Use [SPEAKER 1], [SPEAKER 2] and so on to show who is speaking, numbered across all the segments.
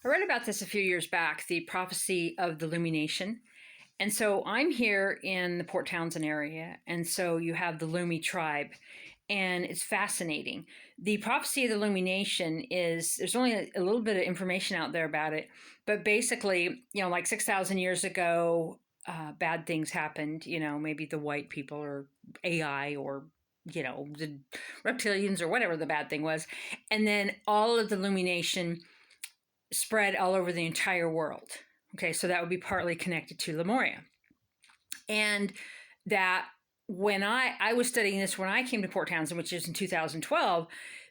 [SPEAKER 1] I read about this a few years back, the prophecy of the Lummi Nation. And so I'm here in the Port Townsend area. And so you have the Lummi tribe. And it's fascinating. The prophecy of the Lummi Nation is there's only a little bit of information out there about it. But basically, like 6,000 years ago, bad things happened. Maybe the white people or AI or the reptilians or whatever the bad thing was. And then all of the Lummi Nation spread all over the entire world. Okay, so that would be partly connected to Lemuria. And that when I was studying this when I came to Port Townsend, which is in 2012,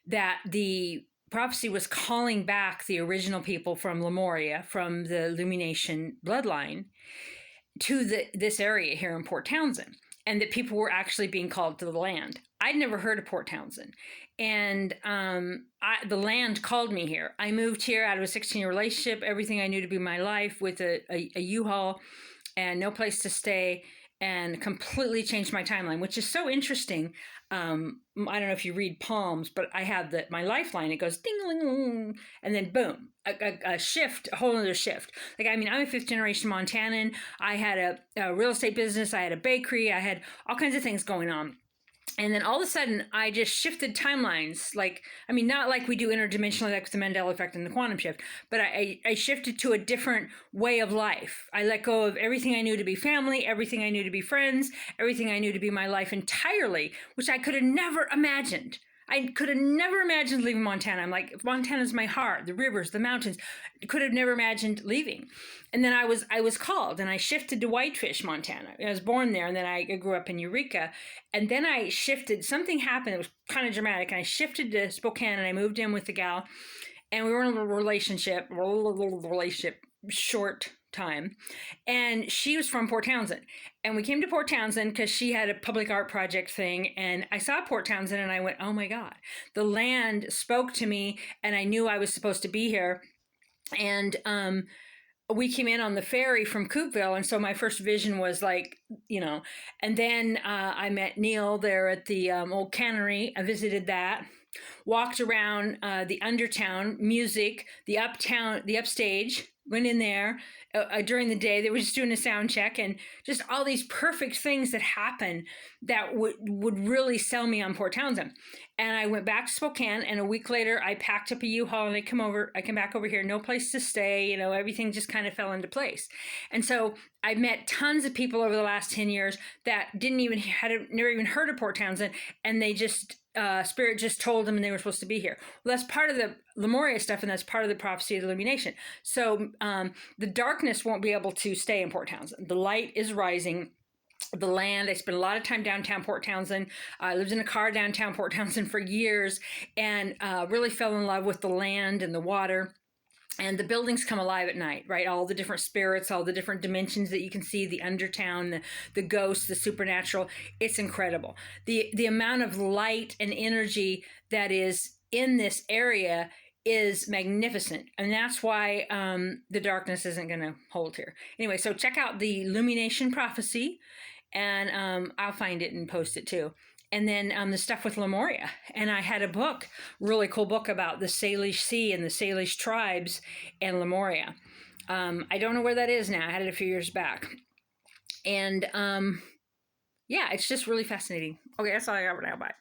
[SPEAKER 1] that the prophecy was calling back the original people from Lemuria, from the Lummi Nation bloodline, to this area here in Port Townsend, and that people were actually being called to the land. I'd never heard of Port Townsend, and the land called me here. I moved here out of a 16-year relationship, everything I knew to be my life, with a U-Haul and no place to stay, and completely changed my timeline, which is so interesting. I don't know if you read palms, but I have my lifeline. It goes ding, and then boom, a shift, a whole other shift. I'm a fifth generation Montanan. I had a real estate business. I had a bakery. I had all kinds of things going on. And then all of a sudden, I just shifted timelines. Not like we do interdimensionally, like with the Mandela effect and the quantum shift, but I shifted to a different way of life. I let go of everything I knew to be family, everything I knew to be friends, everything I knew to be my life entirely, which I could have never imagined. I could have never imagined leaving Montana. I'm like, Montana's my heart, the rivers, the mountains. Could have never imagined leaving. And then I was called, and I shifted to Whitefish, Montana. I was born there, and then I grew up in Eureka. And then I shifted. Something happened. It was kind of dramatic. And I shifted to Spokane, and I moved in with the gal. And we were in a relationship, short time. And she was from Port Townsend. And we came to Port Townsend because she had a public art project thing. And I saw Port Townsend, and I went, oh my God. The land spoke to me, and I knew I was supposed to be here. And we came in on the ferry from Coopville, and so my first vision was and then I met Neil there at the old cannery. I visited that, walked around the undertown, music, the uptown, the upstage, went in there during the day. They were just doing a sound check, and just all these perfect things that happened that would really sell me on Port Townsend. And I went back to Spokane, and a week later I packed up a U-Haul, and I come back over here, no place to stay, everything just kind of fell into place. And so I met tons of people over the last 10 years that never even heard of Port Townsend, and they just Spirit just told them, and they were supposed to be here. Well, that's part of the Lemuria stuff, and that's part of the prophecy of the Lummi Nation. So the darkness won't be able to stay in Port Townsend. The light is rising. The land, I spent a lot of time downtown Port Townsend. I lived in a car downtown Port Townsend for years, and really fell in love with the land and the water. And the buildings come alive at night, right? All the different spirits, all the different dimensions that you can see, the undertown, the ghosts, the supernatural. It's incredible. The amount of light and energy that is in this area is magnificent. And that's why the darkness isn't going to hold here. Anyway, so check out the Lummi Nation prophecy, and I'll find it and post it too. And then the stuff with Lemuria. And I had a book, really cool book about the Salish Sea and the Salish tribes and Lemuria. I don't know where that is now. I had it a few years back. And yeah, it's just really fascinating. Okay, that's all I got for now. Bye.